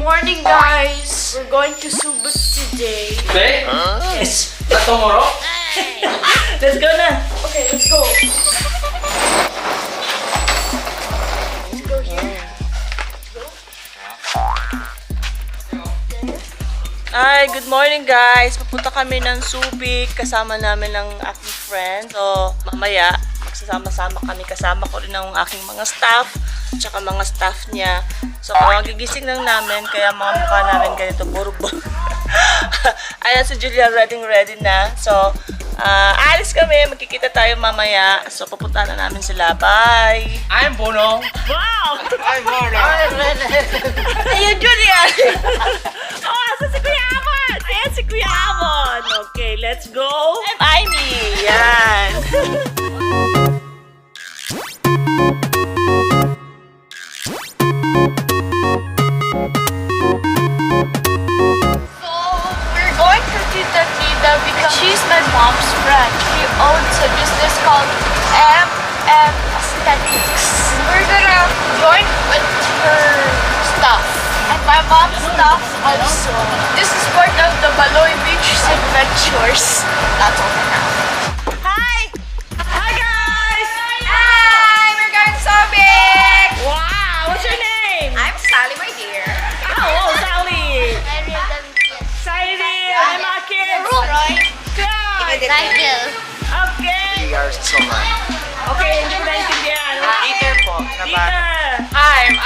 morning, guys. We're going to Subic today. Today? Yes. Tomorrow? Let's go na! Okay, let's go. Let's go here. Ay, good morning guys! Papunta kami ng Subic. Kasama namin ng aking friend. So, mamaya, magsasama-sama kami. Kasama ko rin ang aking mga staff. Tsaka mga staff niya. So, gigising lang namin. Kaya mga mukha namin ganito. Burug-burug. Ayan si Julia, ready na. So, alis kami. Magkikita tayo mamaya. So, pupunta na namin sila. Bye! I'm Bono. Wow! I'm Bono. Ayun, Julia! Oh, asa si Kuya Amon? Ayan si Kuya Amon. Okay, let's go. I'm Amy. Yan. So, we're going to Tita Nida because she's my mom's friend. She owns a business called MM Aesthetics. We're gonna join with her stuff. And my mom's stuff also. This is part of the Baloy Beach Adventures. That's all for now. Hi! Hi, guys! Hi! We're going to Subic! Wow! What's your name? I'm Sally, my dear. Oh, Sally! Sally! I'm Akin! Roy. Good! Nigel. Okay! so much. Okay, hindi ko naintindihan. Peter po. Peter!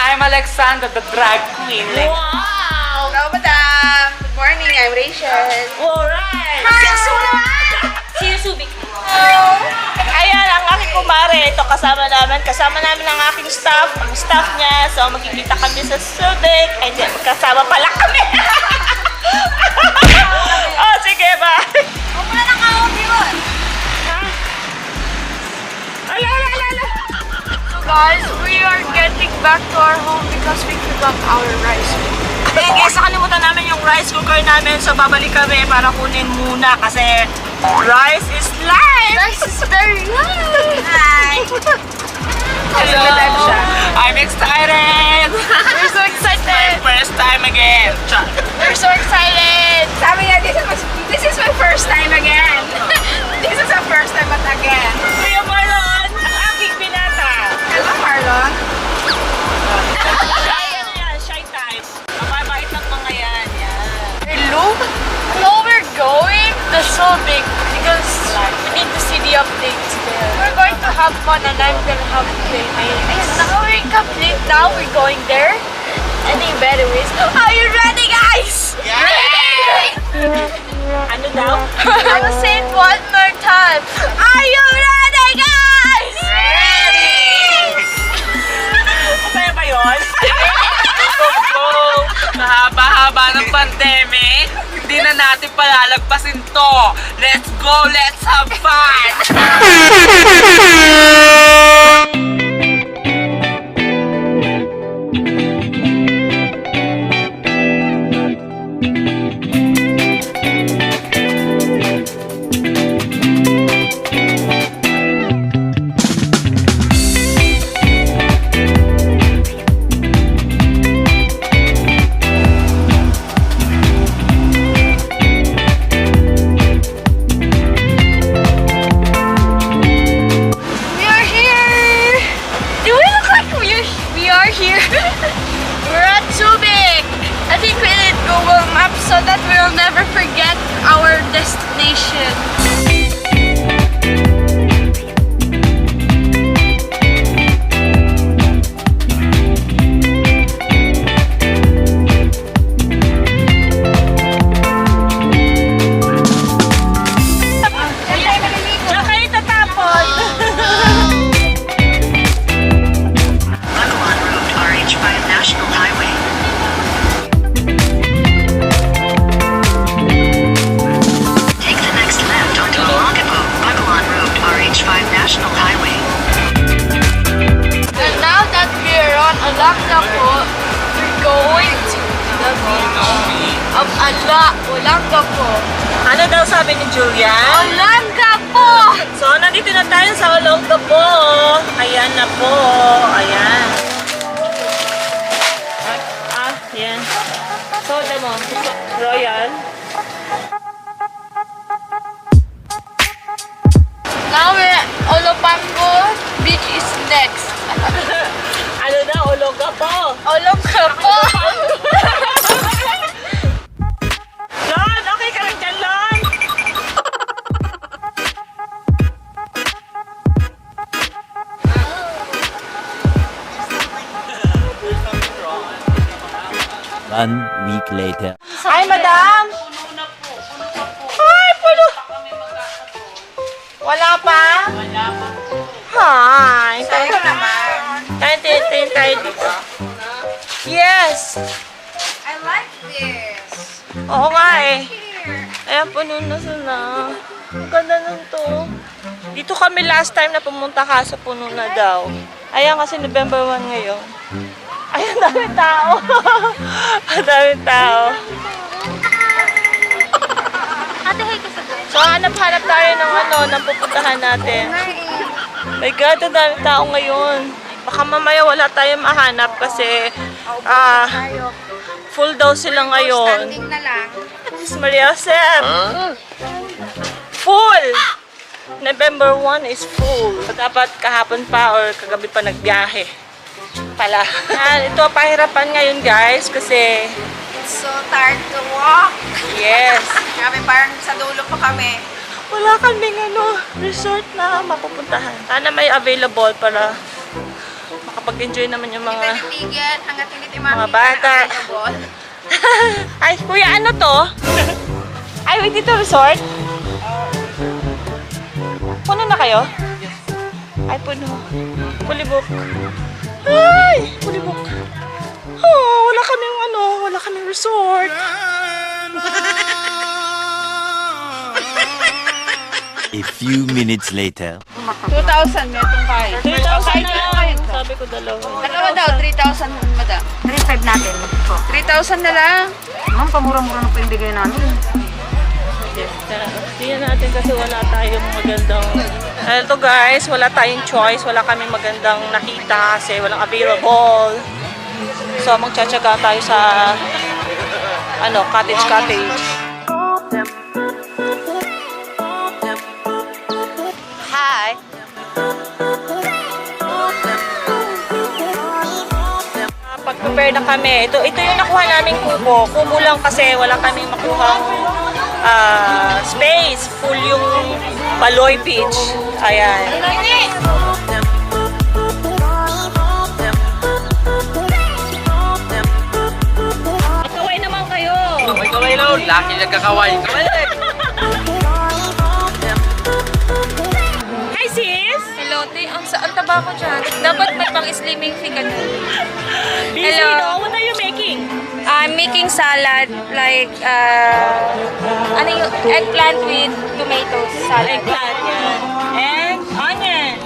I'm Alexander, the drag queen. Wow! Hello, madam. Good morning. I'm Rachel. Alright! See you, Subic. Ayan, ang aking kumare. Ito, kasama namin ang aking staff, ang staff niya. So, makikita kami sa Subic. And then, kasama pala kami. Oh, sige, bye. Huwag mo na nakaawag yun. Ala. So, guys, we are getting back to our home because we forgot our rice cooker. Ayan guys, nakalimutan namin yung rice cooker namin. So, babalik kami para kunin muna kasi rice is life. Rice is very light. Hi. Hello. I'm excited. We're so excited. First time again. We're so excited. Sabi nga, this is my first time again. This is the first time but again. Kuya Marlon, ang aking binata. Hello, Marlon. Ano yan, shy type. Mababait ng mga yan. Hello? No, we're going to Subic because we need to see the updates there. We're going to have fun and I'm gonna have playmates. Now we're complete. Now we're going there. And in better ways. Are you ready, guys? Yeah. Ready? Ano daw? I'm gonna say it one more time. Are you ready, guys? Ready! Kaya ba yun? Mahaba-haba ng pandemic, hindi na natin palalagpasin to. Let's go, let's have fun! We are here! Do we look like we are here? We're at Subic! I think we need Google Maps so that we'll never forget our destination. Diyan kayo tatapon. Baguan Road, RH5 National Highway. Take the next left onto Olongapo, Baguan Road, RH5 National Highway. And now that we're on Olongapo, we're going to the beach of Olongapo. Ano daw sabi ni Julia? Olongapo! So, nandito na tayo sa Olongapo. Ayan na po. Ayan. Ayan. Soda mo. Royal. Now we're Olopango Beach is next. Ano na? Ologa po. Olopango. Lon, okay ka lang dyan, Lon? One week later. Ay, madam! Puno na po. Puno pa po. Ay, puno! Pa kami magkakapon. Wala pa? Wala pa po. Hi! Tayo naman. Tayo dito. Yes! I like this. Oo nga eh. Here. Ayan, puno na sila. Ang ganda nun to. Dito kami last time na pumunta kaso puno na daw. Ayan kasi November 1 ngayon. Ayan, daming tao. Ang daming tao. Ate, hey ka sa doon. So, hanap-hanap tayo ng ng pupuntahan natin. My God, ang daming tao ngayon. Baka mamaya wala tayong mahanap kasi full daw sila ngayon. Standing na lang. Miss Maria Josep. Full! November 1 is full. Dapat kahapon pa or kagabi pa nagbiyahe. Pala. Yan, ito pahirapan ngayon guys kasi It's so tired to walk. yes, Grabe, parang sa dulo pa kami. wala kaming resort na mapupuntahan. Sana may available para makapag-enjoy naman yung mga... Titigil hanggat hindi tayo Mga makita bata. na available. Ay, kuya, ano to? Ay, wait, dito resort? Puno na kayo? Ay, puno. Fully book. Ay, fully book. Oh, wala kaming resort. A few minutes later. 2,000 metong kain. 3,000 na lang. Sabi ko dalawa. Dalawa daw, 3,000 madam. 3,500 natin. Po. 3,000 na lang. Ma'am, pamura-mura na po yung bigay namin. Tingnan natin kasi wala tayong magandang... Ito guys, wala tayong choice. Wala kaming magandang nakita kasi walang available. So, magtsatsaga tayo sa cottage. Hi! Pag-prepare na kami. Ito yung nakuha naming kubo. Kubo lang kasi wala kaming makuhang space. Full yung Baloy Beach. Ayan. Magkaway naman kayo. May kaway daw. Laki nagkakaway. Kaway. Hi sis! Hello, te. Ang taba ko dyan. Dapat may pang-slimming fee ka dyan. Busy, Hello. no? What are you making? I'm making salad like eggplant with tomatoes salad. Eggplant yan. And onion.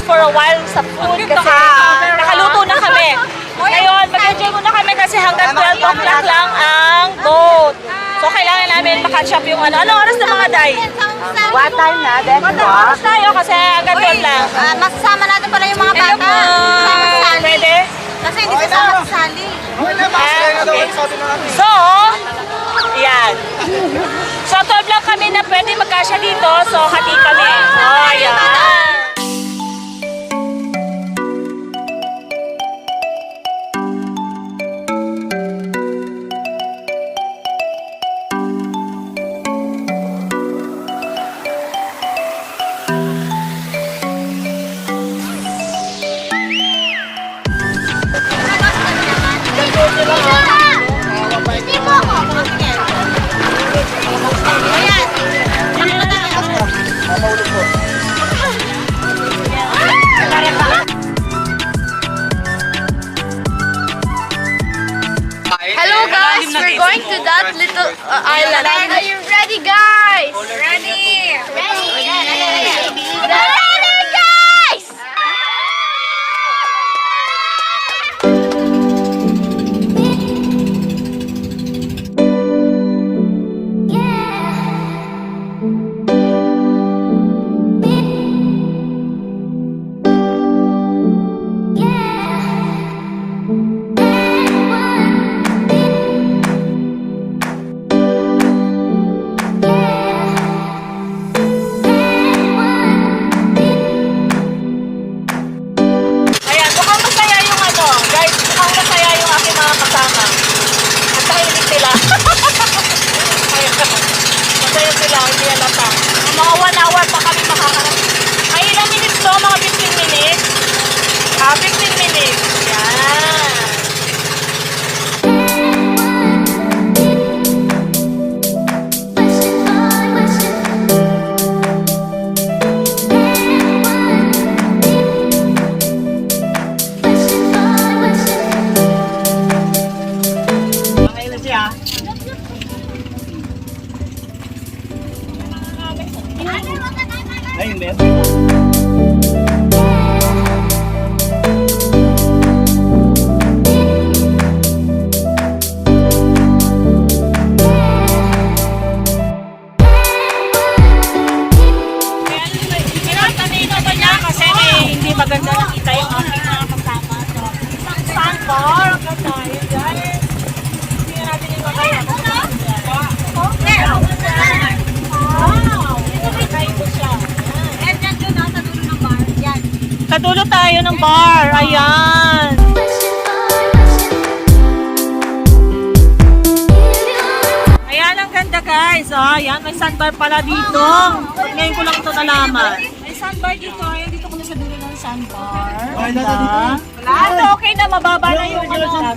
For a while sa food kasi nakaluto na kami. Ngayon, mag-enjoy muna kami kasi hanggang 12 o'clock lang ang boat. So, kailangan namin makatch up yung Anong oras na mga day? What time na? Then Oras tayo kasi hanggang 12 lang. Masasama natin pala yung mga Hello po! Pwede? Kasi hindi kasama sa sali. Okay. So, yan. So, 12 lang kami na pwede magkasya dito. So, hati kami. Oh, yan. island. Are you ready, guys? Ready. Ready, guys! Ayan, mukhang masaya yung ano. Guys, mukhang masaya yung aking mga kasama. Ang tahimik nila. Ayan. Masaya sila, hindi halata. Mga 1 hour pa kami makakarating. Ay, ilang minutes to? Mga 15 minutes? 15 minutes. Yan. Okay na siya. Ayun, meron. Pinatanino ba niya kasi hindi maganda nakita yung aking mga kasama. So, isang sandbar ang ganda. Yun, guys. Hindi na natin yung maganda. Wow! Ito siya. Sa dulo tayo ng bar. Ayan. Ayan, ang ganda guys. Oh, ayan, may sandbar pala dito. Ngayon ko lang ito nalaman. May sandbar dito. Ayan, dito kami sa dulo ng sandbar. Ganda. Ito, okay na. Mababa na yung ano.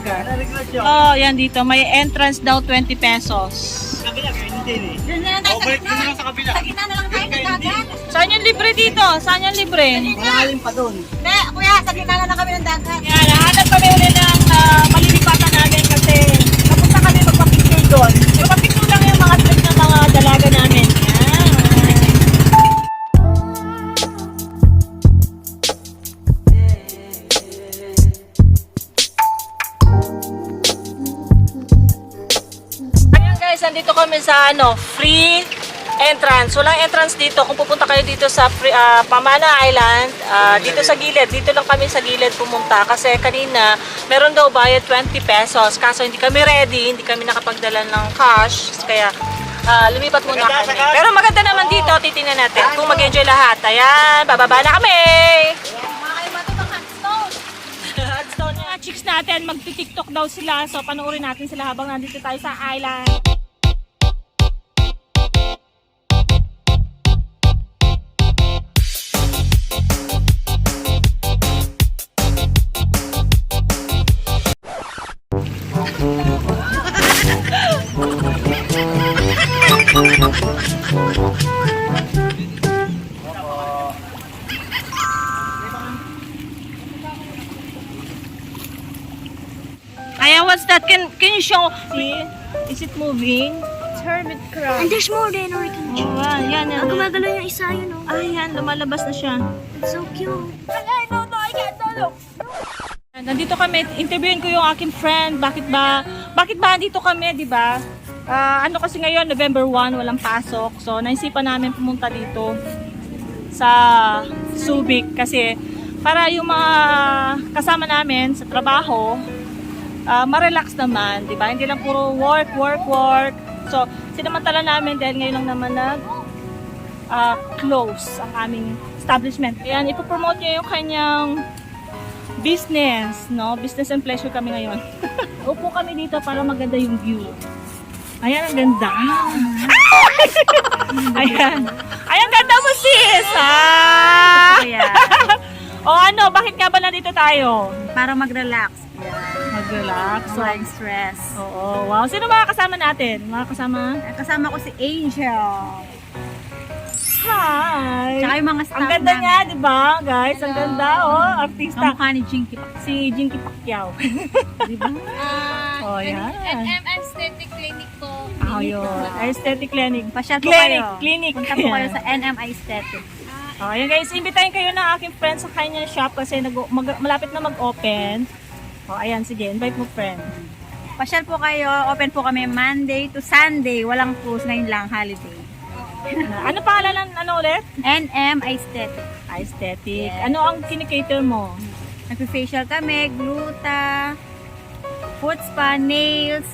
Oh, ayan dito. May entrance daw 20 pesos. Saan yung libre dito? Saan yung libre? Malalim pa doon. Hindi, kuya, sa gitna na kami ng dagat. Yan, nahanap kami ulit ng malilipatan namin kasi napunta kami magpapicture doon. Magpapicture lang yung mga trip ng mga dalaga namin. Yan. Ayan guys, nandito kami sa free entrance. Walang entrance dito. Kung pupunta kayo dito sa Pamana Island, dito sa gilid, dito lang kami sa gilid pumunta. Kasi kanina, meron daw bayad 20 pesos. Kaso hindi kami ready, hindi kami nakapagdala ng cash. Kaya lumipat muna kami. Pero maganda naman dito, titingnan natin kung mag-enjoy lahat. Ayan, bababa na kami! Hardstone yung chicks natin, magti-tiktok daw sila. So panoorin natin sila habang nandito tayo sa island. Ayan, what's that? Can you show? See? Is it moving? It's hermit crab. And there's more than we can Oh, yan, yan. gumagalaw yung isa yun, oh. Ayan, lumalabas na siya. It's so cute. I can't look. Nandito kami, interviewin ko yung aking friend. Bakit ba nandito kami, di ba? Ano kasi ngayon, November 1, walang pasok. So, naisipan namin pumunta dito sa Subic kasi para yung mga kasama namin sa trabaho, ma-relax naman, di ba? Hindi lang puro work. So, sinamantala namin dahil ngayon lang naman close ang aming establishment. Ayan, ipopromote niya yung kanyang business, no? Business and pleasure kami ngayon. Upo kami dito para maganda yung view. Ayan, ang ganda. Ayan. Ayan, ganda mo sis! O ano, bakit nga ba nandito tayo? Para mag-relax. Mag-relax. Walang stress. Oo, wow. Sino mga kasama natin? Mga kasama? Kasama ko si Angel. Hi! Tsaka yung mga staff Ang ganda namin. niya, di ba, guys? Ang ganda, oh. Artista. Kamukha ni Jinky pa. Si Jinky Pacquiao. Diba? Oh, yan. NM Aesthetic Clinic po. Oh, yun. Aesthetic clinic. Pasyal po Clinic, kayo. clinic. Punta po kayo sa NM Aesthetic. Oh, yun guys, imbitahin kayo ng aking friend sa kanyang shop kasi malapit na mag-open. Oh, ayan, sige, invite mo friend. Pasyal po kayo. Open po kami Monday to Sunday. Walang close, ngayon lang, holiday. Ano pangalan ng ulit? NM Aesthetic. Aesthetic. Ano ang kinikater mo? Nagpi-facial kami, gluta, foot spa, nails,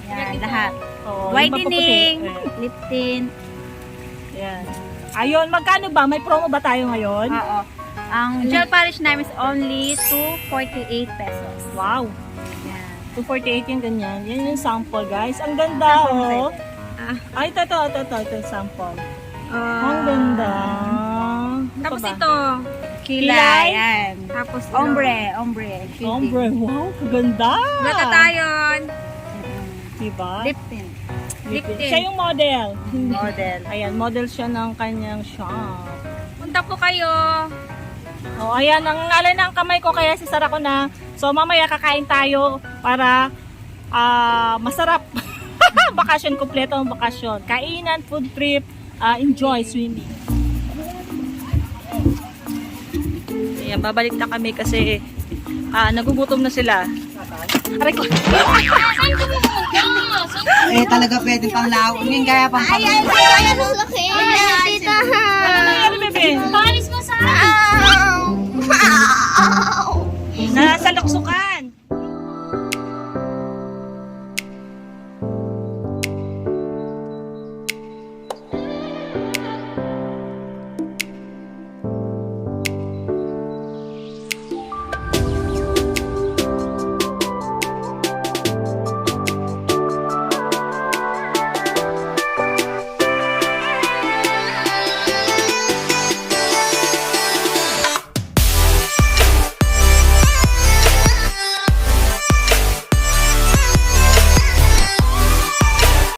yan, lahat. Oh, Whitening, yung papuputi. lip tint. Yan. Ayun, magkano ba? May promo ba tayo ngayon? Oo. Ang gel polish namin is only 248 pesos. Wow. Yan. 248 yung ganyan. Yan yung sample, guys. Ang ganda, oh. Ay, ito, sample. Ang ganda. Ano Tapos pa ba? ito, Kilay? kilay. Yan. Tapos ombre. shading. Ombre, wow, kaganda. Gluta tayo. Diba? Lip tint. Lip tint. Siya yung model. Model. Ayan, model siya ng kanyang shop. Punta po kayo. Oh, ayan, ang ngalay ng kamay ko kaya sisara ko na. So, mamaya kakain tayo para masarap. Bakasyon, kompleto ang bakasyon. Kainan, food trip, enjoy swimming. Ayan, babalik na kami kasi nagugutom na sila. Aray ko. Eh, talaga pwede pang laon. Gaya pang Ay, kaya mo laki. Tita. Ano nangyari, bebe? Paris mo sa Nasa luksukan.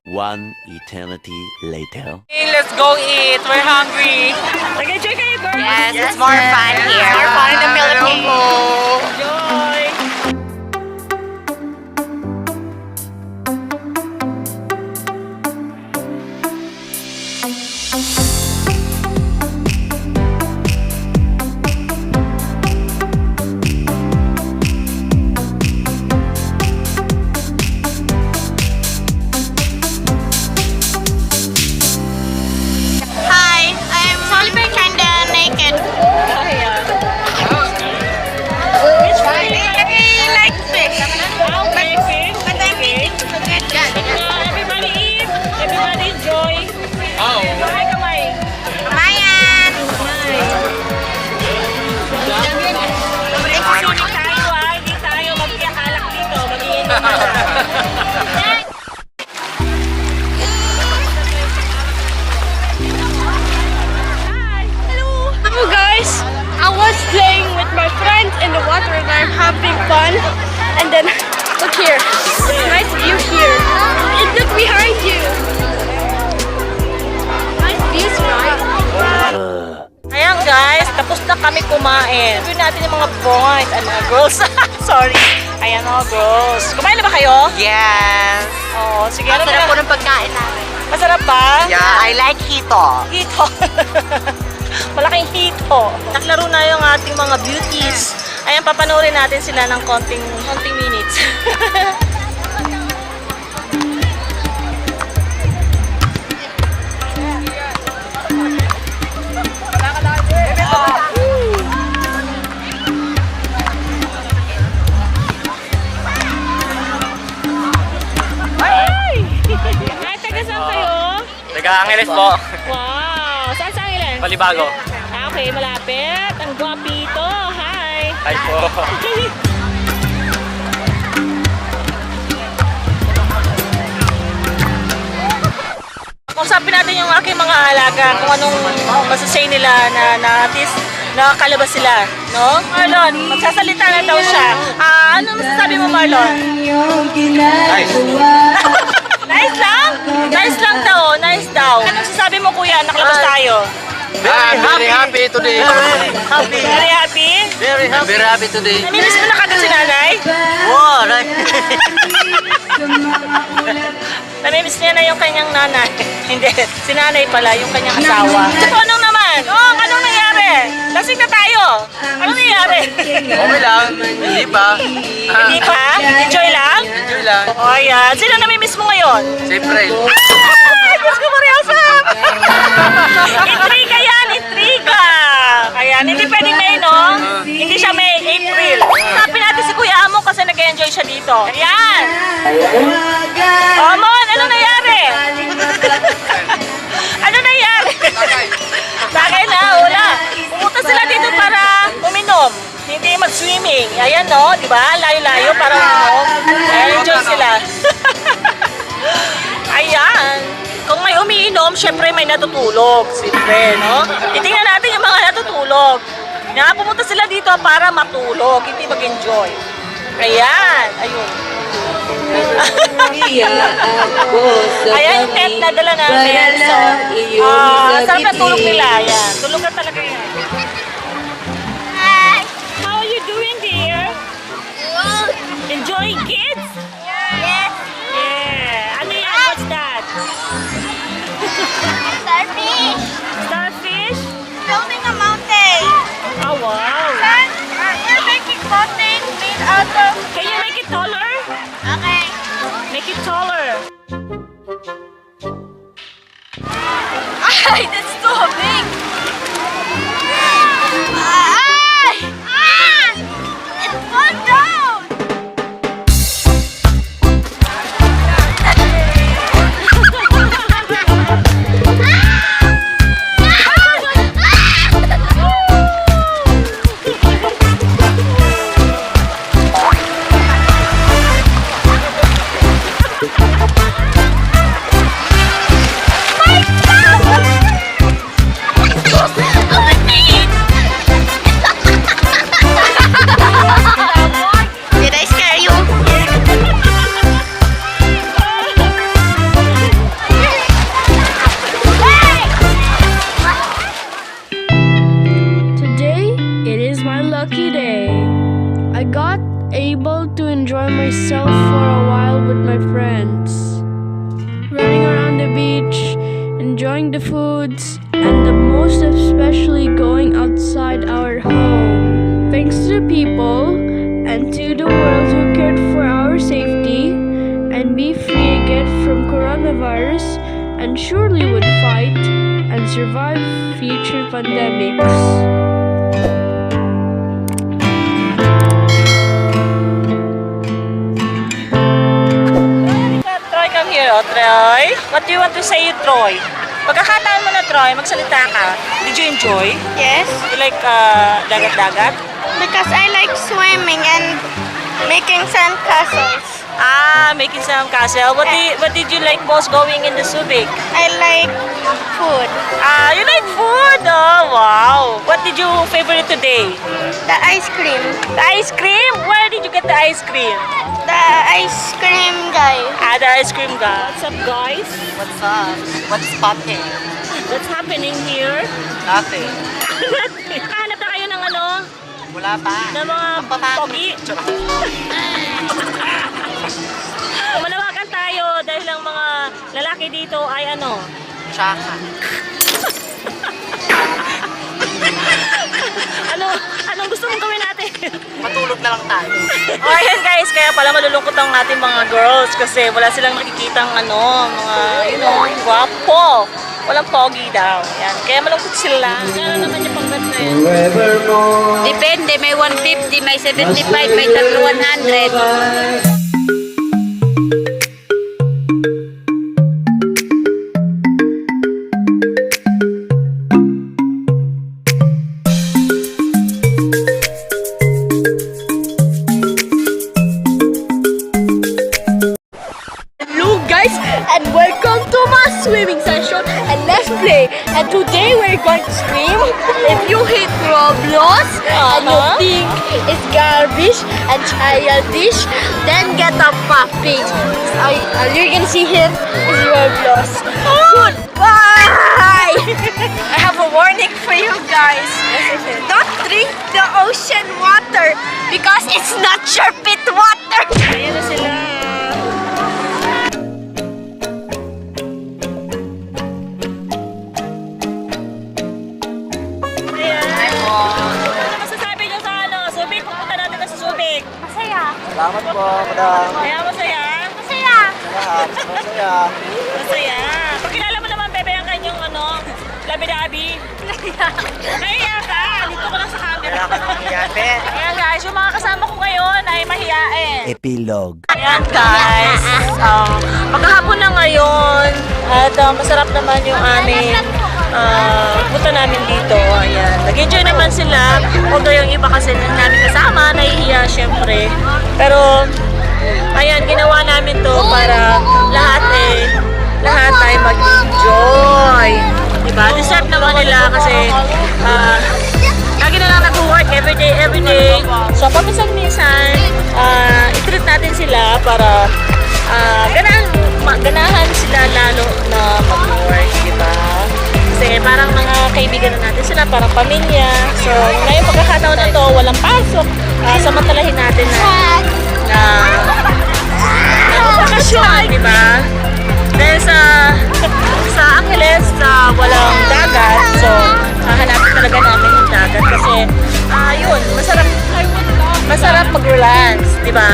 One eternity later. Hey, let's go eat. We're hungry. Nag-enjoy kayo, girls? Yes, it's more fun here. More fun in the Philippines. Enjoy! Hi, I'm Soliper kinda naked. Which one? I like fish. Okay, fish. But I'm eating the good guy. Everybody eat. Everybody enjoy. Oh. Kamay. Kamayan! Sulit tayo hindi tayo magkiakalak dito. Mag-iinom na. Hello guys, I was playing with my friends in the water and I'm having fun. And then look here, nice view here. And look behind you. Nice views, right? Ayan guys, tapos na kami kumain. Sabihin natin yung mga boys, girls. Sorry. Ayan mga girls. Kumain na ba kayo? Yes. Oo, sige. Ang ano sarap ba? po ng pagkain namin. Masarap ba? Yeah, I like hito. Hito. Malaking hito. Naglaro na yung ating mga beauties. Ayan, papanoorin natin sila ng konting minutes. Ay! Ay, taga saan kayo? Taga-Angeles po. Wow! Saan sa Angeles? Palibago. Okay, malapit. Ang guwapito. Hi! Hi po. Kausapin natin yung aking mga alaga kung anong masasay nila na at least nakakalabas sila, no? Marlon, magsasalita na daw siya. Ano masasabi mo, Marlon? Nice. Nice lang? Nice lang daw, nice daw. Ano masasabi mo, kuya? Nakalabas tayo. Very happy today. Very happy? Very Very happy today. Namimiss mo na kagad si nanay? Wow, right. Namimiss niya na yung kanyang nanay. Hindi, si nanay pala, yung kanyang asawa. So, anong naman? Oh, anong nangyari? Lasing na tayo. Anong nangyari? Okay lang. Hindi pa. Hindi pa? Enjoy lang? Enjoy lang. Oh, yan. Sino namimiss mo ngayon? Siyempre. Ah! Diyos ko, Mariosap! Intriga yan, intriga! Ayan, hindi pwedeng May, no? Hindi siya May, April. Sabi natin si Kuya Amon kasi nag-enjoy siya dito. Ayan! Amon, ano nangyari? Ano nangyari? Bagay na, wala. Pumunta sila dito para uminom. Hindi mag-swimming. Ayan, no? Di ba? Layo-layo para uminom. Ayan, enjoy sila. Ayan. Kung may umiinom, syempre may natutulog. Siyempre, no? Itingnan natin yung mga natutulog. Nga, pumunta sila dito para matulog, hindi mag-enjoy. Ayan. Ayun. Ayan yung tent na dala namin. So, sarap na tulog nila. Ayan. Tulog na talaga yan. How are you doing, dear? Enjoying kids? Yes. Yeah. Ano yan? What's that? Starfish. Starfish? Building a mountain. Oh, wow. And we're making mountain made out of... Can you make it taller? Okay. Make it taller. Ay, that's too big. Ay! Ah! It fell down. Did I scare you? Today, it is my lucky day. I got able to enjoy myself for a while with my friends. Running around the beach, enjoying the foods, and the most especially going outside our home. Thanks to the people and to the world who cared for our safety and be free again from coronavirus and surely would fight and survive future pandemics. Troy, come here, oh, Troy. What do you want to say, Troy? Pagkakataan mo na, Troy, magsalita ka. Did you enjoy? Yes, You like dagat-dagat? because I like swimming and making sandcastles. Making some castle. What did you like most going in the Subic? I like food. You like food? Oh, wow. What did you favorite today? The ice cream. The ice cream? Where did you get the ice cream? The ice cream guy. The ice cream guy. What's up, guys? What's up? What's popping? What's happening here? Nothing. Hanap na kayo ng ano? Wala pa. Ng mga pogi? Manawagan tayo dahil ang mga lalaki dito ay ano? Tsaka. Anong gusto mong gawin natin? Matulog na lang tayo. Oh, ayan guys, kaya pala malulungkot ang ating mga girls kasi wala silang nakikitang ano, mga, guwapo. Walang pogi daw. Yan. Kaya malungkot sila. Ano naman yung pang-bet na yun? Depende, may 150, may 75, may 100. Hello guys and welcome to my swimming session and let's play. And today we're going to swim. If you hate Roblox and you think it's garbage and childish, then get a puppy. All you're gonna see here is Roblox. Goodbye! I have a warning for you guys. Don't drink the ocean water. water because it's not your pit water. Ayan na sila. Ayan. Ano masasabi niyo sa ano? Subic, pupunta natin na sa Subic. Masaya. Salamat po, madam. Kaya masaya? Masaya. Lahat, masaya. Masaya. Pagkilala mo naman, bebe, ang kanyang ano, labi-dabi. Nahiya ka. Dito ko lang sa camera. Ayan guys, yung mga kasama ko ngayon ay mahiyain. Epilogue. Ayan guys, magkahapon na ngayon at masarap naman yung aming punta namin dito. Ayan, nag-enjoy naman sila. Although yung iba kasi namin kasama, nahihiya syempre. Pero, ayan, ginawa namin to para lahat ay mag-enjoy. Diba? Deserve naman nila kasi lagi na lang nag-work every day. So, paminsan-minsan, i-treat natin sila para ganahan sila lalo na mag-work, diba? Kasi parang mga kaibigan na natin sila, parang pamilya. So, ngayong pagkakataon na to, walang pasok. Samantalahin natin na bakasyon, diba? Dahil sa Angeles, walang dagat. So, hahanapin talaga namin yung dagat kasi, yun, masarap mag-relax, diba?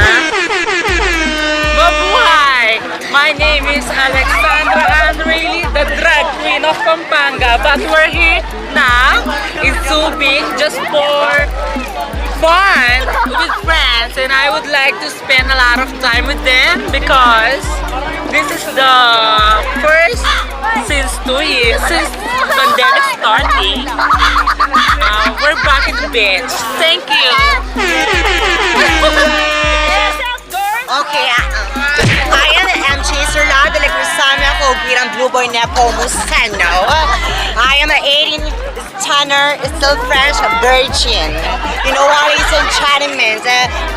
Mabuhay! My name is Alexandra Andreli, the drag queen of Pampanga. But we're here now in Subic just for fun with friends. And I would like to spend a lot of time with them because this is the first since 2 years, since pandemic starting. We're back in the beach. Thank you. Okay, I am MC Solar de la Cruzana ko bilang Blue Boy Nepomuceno. I am an 18-tonner, still French virgin. You know what is enchantment?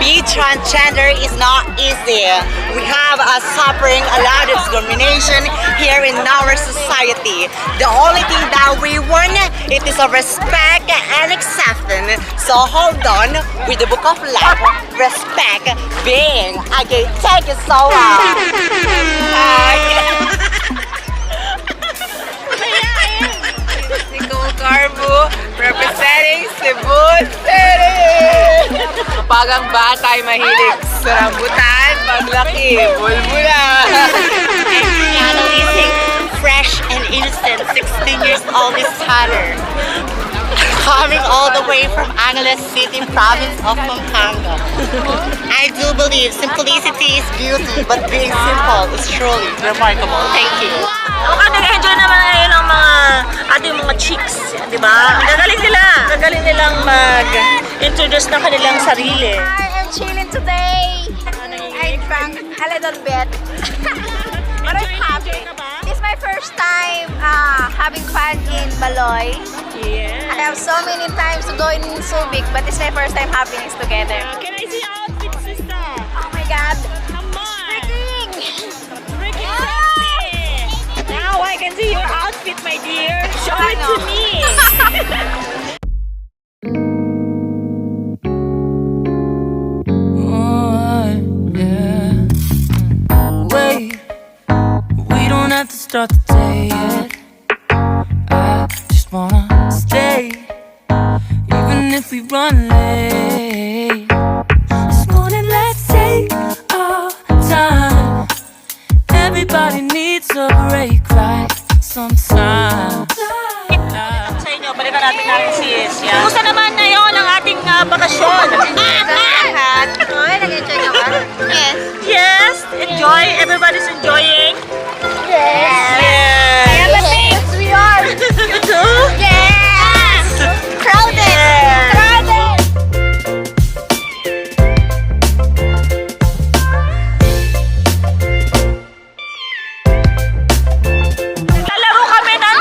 Being transgender is not easy. We have suffering a lot of discrimination here in our society. The only thing that we want it is a respect and acceptance. So hold on with the book of life, respect, being. Okay, take it so long. Nico Carbo, representing Cebu City! Kapag ang bata ay mahilig sa rambutan, paglaki, bulbula! Analyzing fresh and innocent, 16 years old is Tanner. Coming all the way from Angeles City, province of Pampanga. I do believe simplicity is beauty, but being simple is truly remarkable. Thank you. Nag-enjoy naman ngayon ang ating mga chicks, di ba? Gagaling nilang mag-introduce ng kanilang sarili. I am chilling today. I drank a little bit. But I'm happy. It's my first time having fun in Baloy. Yeah. I have so many times to go in Subic, but it's my first time having this together. Can I see your outfit, sister? Oh my God. Come on. Freaking sexy. Now I can see your outfit, my dear. Show it to me. We don't have to start the day yet. I just wanna stay, even if we run late. This morning, let's take our time. Everybody needs a break, right? Sometimes. Sa inyo, balikan natin natin si Sia. Kumusta naman ngayon ang ating bakasyon? Lahat. Oy, nag-enjoy ka ba? Yes. Yes, enjoy. Everybody's enjoying. Yes. Yes. Yes, we are. You too? Yes. Crowded. Crowded. Naglalaro kami ng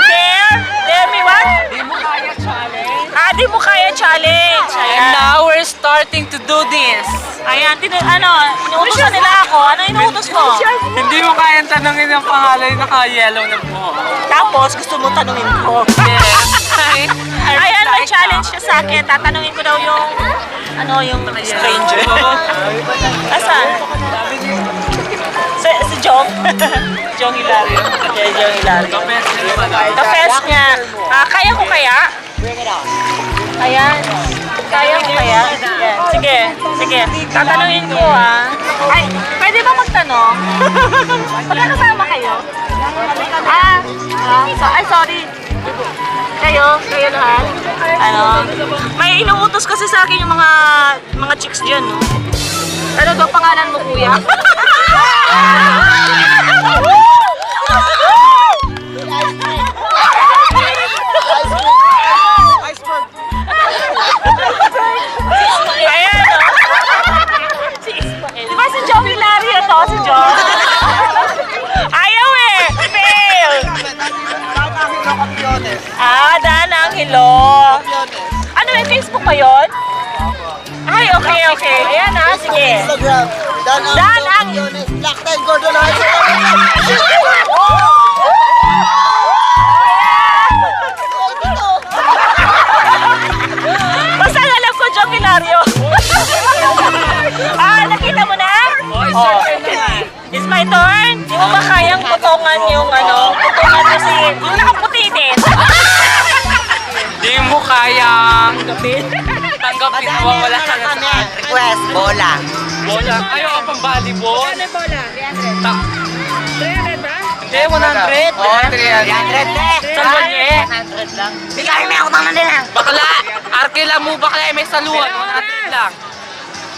Dare Me what? Di mo kaya challenge? Di mo kaya challenge. And now we're starting to do this. Ayan, inuutosan nila ako. Ano inuutos mo? Hindi mo kayang tanongin yung pangalan na naka-yellow na buhok. Tapos, gusto mo tanungin ko. Yes. Ayan, may challenge siya sa akin. Tatanungin ko daw yung, yung stranger. Asan? Si Jong. Jong Hilario. Okay, Jong Hilario. Ka-fest niya. Kaya ko kaya? Ayan. Kaya ko kaya? Ayan. Sige, sige. Tatanungin ko Ay, pwede ba magtanong? Magkakasama kayo? Ay, sorry. Kayo lahat? May inuutos kasi sa akin yung mga chicks dyan, no? Ano daw pangalan mo, kuya? Ayan, no? Di ba si Jong Hilario to? Si Jong? Ayaw eh! Fail! Dan Angelo. Ano yung Facebook ba yun? Ay, okay. Ayan sige. Instagram. Dan Angelo. Black Time Gordon High. Basta alam ko, Jong Hilario. Nakita mo na? It's my turn. Di mo ba kayang putungan yung putungan kasi yung nakaputi din. Di mo kayang tanggapin na wala ka na sa Request, bola. bola. Ayaw ka pang volleyball. Ano yung bola? 300 ba? Hindi, 100. Oo, 300. Salonye. 100 lang. Bigay mo ako bang nila. Bakla! Arkela mo, bakla may saluhan. 100 lang.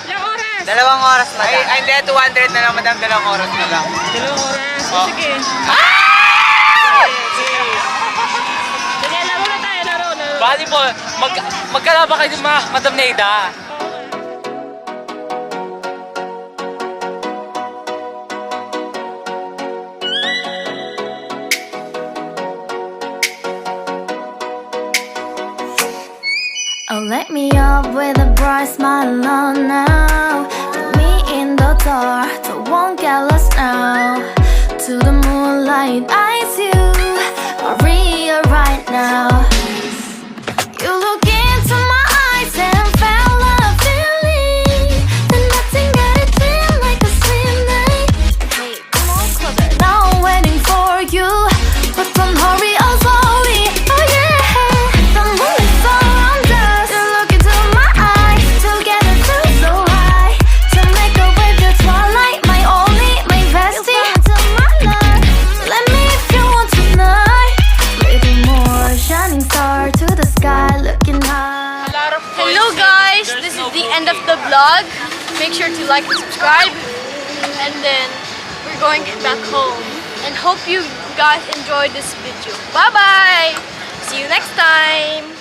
Ilang oras? 2 oras, madam. Ay, hindi. 200 na lang, madam. 2 oras na lang. 2 oras. Sige. Sige, laro na tayo, laro. Volleyball. Magkalaban kayo din, Madam Neida. Oh, let me up with a bright smile on now. Put me in the dark, so won't get lost now. To the moonlight, eyes you, Maria right now. You look into my eyes and felt a feeling. Then nothing got it feel like a slim night. Hey, come on closer, now I'm waiting for you. But don't hurry, oh slowly, oh yeah. The moon is around us. You look into my eyes, together feel so high. To make a way the twilight, my only, my bestie. You come into my life, let me if you want tonight. Little more shining star to the sky, looking high. Hello guys, this is the end of the vlog. Make sure to like and subscribe. And then we're going back home. And hope you guys enjoyed this video. Bye bye! See you next time!